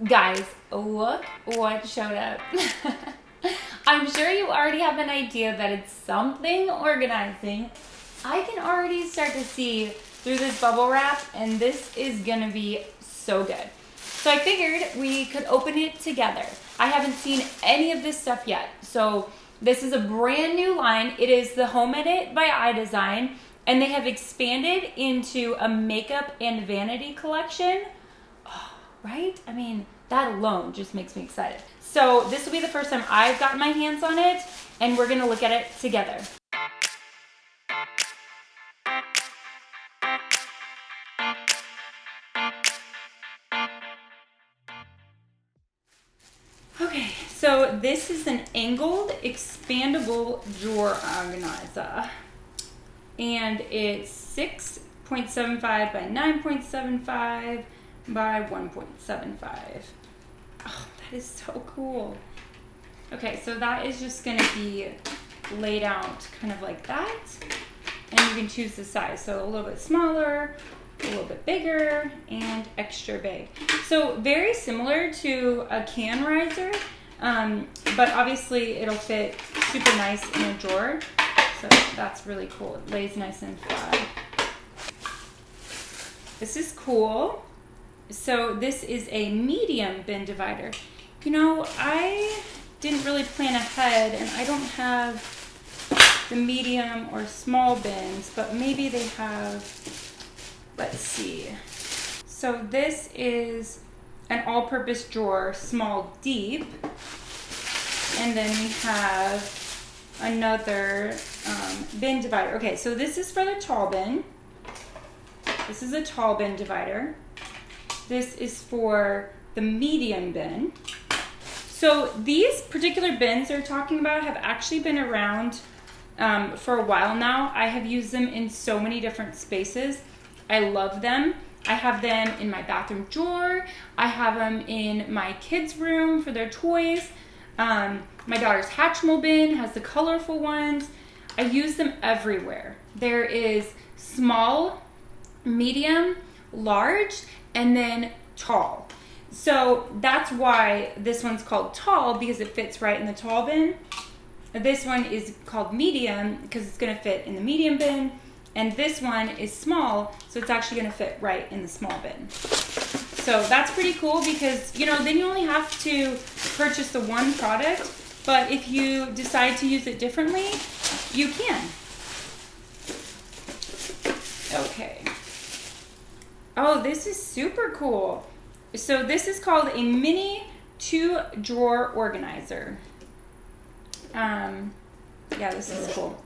Guys, look what showed up. I'm sure you already have an idea that it's something organizing. I can already start to see through this bubble wrap, and this is gonna be so good. So I figured we could open it together. I haven't seen any of this stuff yet. So this is a brand new line. It is the Home Edit by iDesign, and they have expanded into a makeup and vanity collection. Oh, right? I mean, that alone just makes me excited. So this will be the first time I've gotten my hands on it, and we're gonna look at it together. Okay, so this is an angled expandable drawer organizer, and it's 6.75 by 9.75 by 1.75. Oh, that is so cool. Okay, so that is just gonna be laid out kind of like that, and you can choose the size. So a little bit smaller, a little bit bigger, and extra big. So very similar to a can riser, but obviously it'll fit super nice in a drawer. So that's really cool. It lays nice and flat. This is cool. So this is a medium bin divider. You know, I didn't really plan ahead, and I don't have the medium or small bins, but maybe they have. Let's see. So this is an all-purpose drawer, small, deep. And then we have another bin divider. Okay, so this is for the tall bin. This is a tall bin divider. This is for the medium bin. So these particular bins they're talking about have actually been around for a while now. I have used them in so many different spaces. I love them. I have them in my bathroom drawer. I have them in my kids' room for their toys. My daughter's Hatchimal bin has the colorful ones. I use them everywhere. There is small, medium, large, and then tall. So that's why this one's called tall, because it fits right in the tall bin. This one is called medium because it's gonna fit in the medium bin. And this one is small, so it's actually gonna fit right in the small bin. So that's pretty cool because, you know, then you only have to purchase the one product, but if you decide to use it differently, you can. Okay. Oh, this is super cool. So this is called a mini 2-drawer organizer. Yeah, this is cool.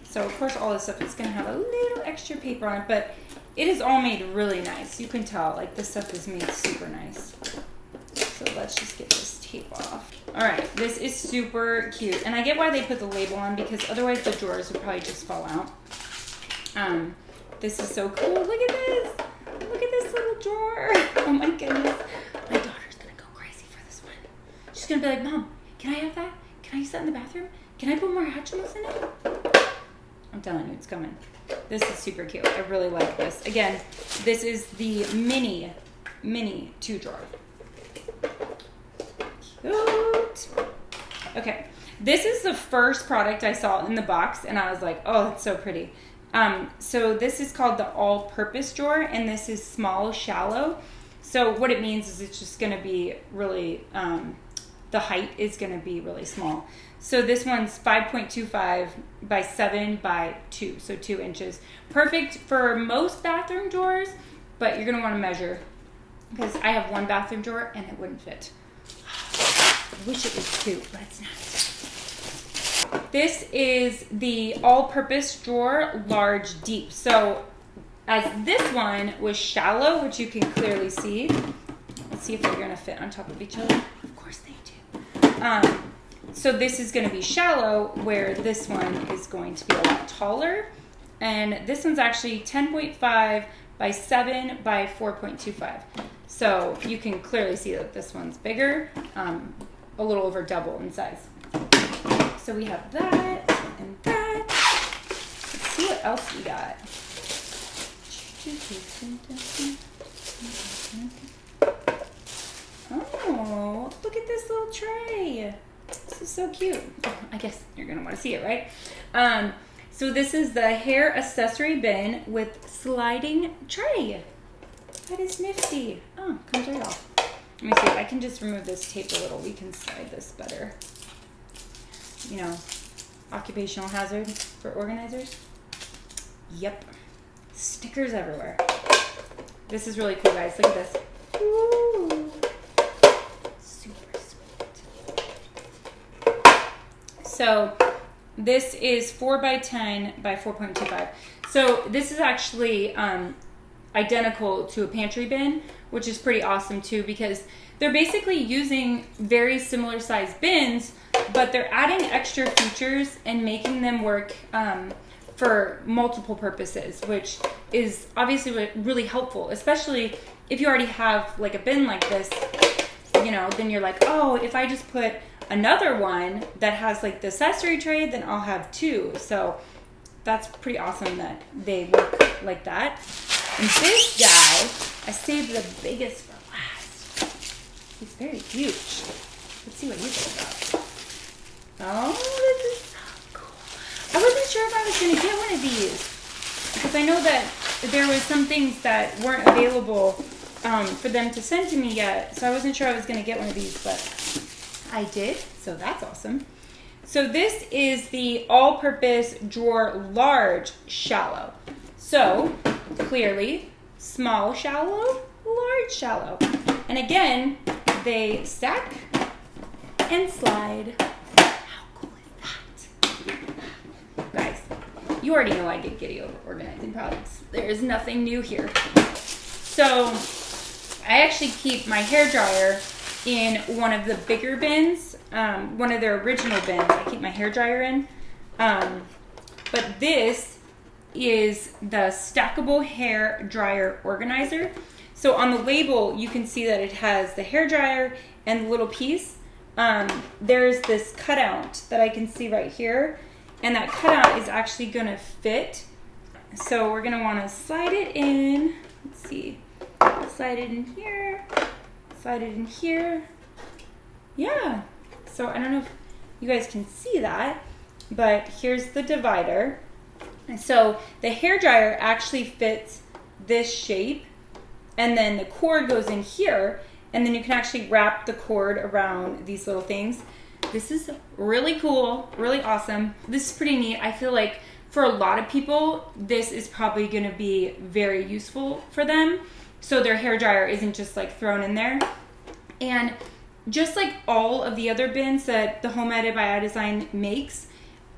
So of course all this stuff is gonna have a little extra paper on it, but it is all made really nice. You can tell, like, this stuff is made super nice. So let's just get this tape off. All right, this is super cute. And I get why they put the label on, because otherwise the drawers would probably just fall out. This is so cool. Look at this. Look at this little drawer. Oh my goodness. My daughter's gonna go crazy for this one. She's gonna be like, Mom, can I have that? Can I use that in the bathroom? Can I put more Hatchimals in it? I'm telling you, it's coming. This is super cute. I really like this. Again, this is the mini 2-drawer. Cute. Okay, this is the first product I saw in the box, and I was like, oh, it's so pretty. So this is called the all-purpose drawer, and this is small, shallow. So what it means is it's just gonna be really, the height is gonna be really small. So this one's 5.25 by 7 by 2, so 2 inches. Perfect for most bathroom drawers, but you're gonna wanna measure, because I have one bathroom drawer and it wouldn't fit. I wish it was 2, but it's not. This is the all-purpose drawer, large, deep. So as this one was shallow, which you can clearly see. Let's see if they're gonna fit on top of each other. Of course they do. So this is gonna be shallow, where this one is going to be a lot taller. And this one's actually 10.5 by 7 by 4.25. So you can clearly see that this one's bigger, a little over double in size. So we have that and that. Let's see what else we got. Oh, little tray. This is so cute. Oh, I guess you're gonna want to see it, right? So this is the hair accessory bin with sliding tray. That is nifty. Oh, comes right off. Let me see if I can just remove this tape a little. We can slide this better. You know, occupational hazard for organizers. Yep. Stickers everywhere. This is really cool, guys. Look at this. Ooh. Super sweet. So this is 4x10 by 4.25. So this is actually identical to a pantry bin, which is pretty awesome too, because they're basically using very similar sized bins, but they're adding extra features and making them work for multiple purposes, which is obviously really helpful, especially if you already have like a bin like this, you know, then you're like, oh, if I just put another one that has like the accessory tray, then I'll have two. So that's pretty awesome that they work like that. And this guy, I saved the biggest for last. He's very huge. Let's see what he's all about. Oh, this is so cool. I wasn't sure if I was going to get one of these, because I know that there was some things that weren't available for them to send to me yet. So I wasn't sure I was going to get one of these, but I did. So that's awesome. So this is the all-purpose drawer large shallow. So clearly, small shallow, large shallow. And again, they stack and slide. How cool is that? Guys, you already know I get giddy over organizing products. There is nothing new here. So I actually keep my hairdryer in one of the bigger bins, one of their original bins. I keep my hairdryer in. But this is the Stackable hair dryer organizer. So on the label, you can see that it has the hair dryer and the little piece. There's this cutout that I can see right here, and that cutout is actually gonna fit. So we're gonna wanna slide it in. Let's see, slide it in here, slide it in here. Yeah, so I don't know if you guys can see that, but here's the divider. And so the hairdryer actually fits this shape, and then the cord goes in here, and then you can actually wrap the cord around these little things. This is really cool, really awesome. This is pretty neat. I feel like for a lot of people, this is probably gonna be very useful for them. So their hairdryer isn't just like thrown in there. And just like all of the other bins that the Home Edit by iDesign makes,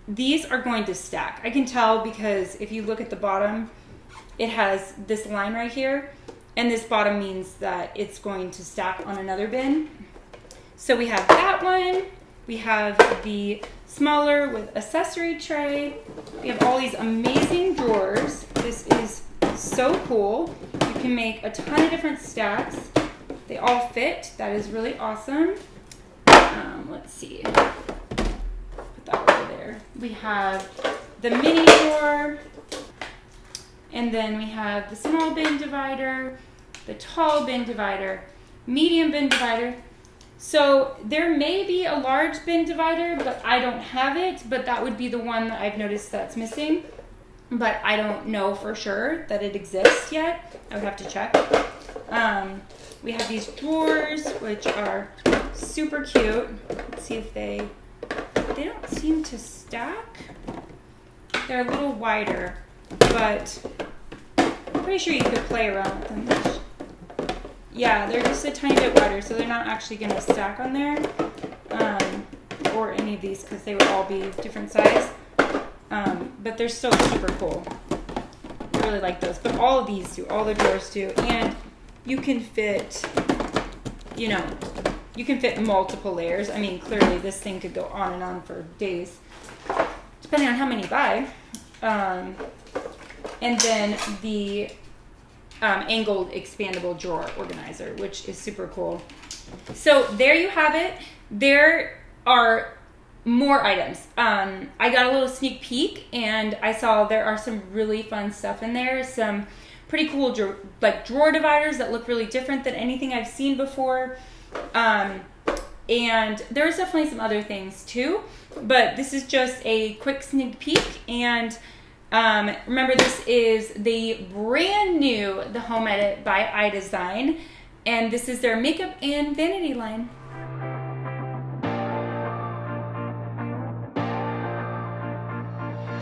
these are going to stack. I can tell because if you look at the bottom, it has this line right here, and this bottom means that it's going to stack on another bin. So we have that one, we have the smaller with accessory tray, we have all these amazing drawers. This is so cool. You can make a ton of different stacks. They all fit. That is really awesome. Let's see. Over there. We have the mini drawer, and then we have the small bin divider, the tall bin divider, medium bin divider. So there may be a large bin divider, but I don't have it, but that would be the one that I've noticed that's missing. But I don't know for sure that it exists yet. I would have to check. We have these drawers, which are super cute. Let's see if they don't seem to stack. They're a little wider, but I'm pretty sure you could play around with them. Yeah, they're just a tiny bit wider, so they're not actually going to stack on there, or any of these, because they would all be different size. But they're still super cool. I really like those. But all of these do, all the drawers do, and you can fit, you know, you can fit multiple layers. I mean, clearly this thing could go on and on for days, depending on how many you buy. And then the angled expandable drawer organizer, which is super cool. So there you have it. There are more items. I got a little sneak peek, and I saw there are some really fun stuff in there. Some pretty cool drawer dividers that look really different than anything I've seen before. And there's definitely some other things too, but this is just a quick sneak peek. And remember, this is the brand new The Home Edit by iDesign, and this is their makeup and vanity line.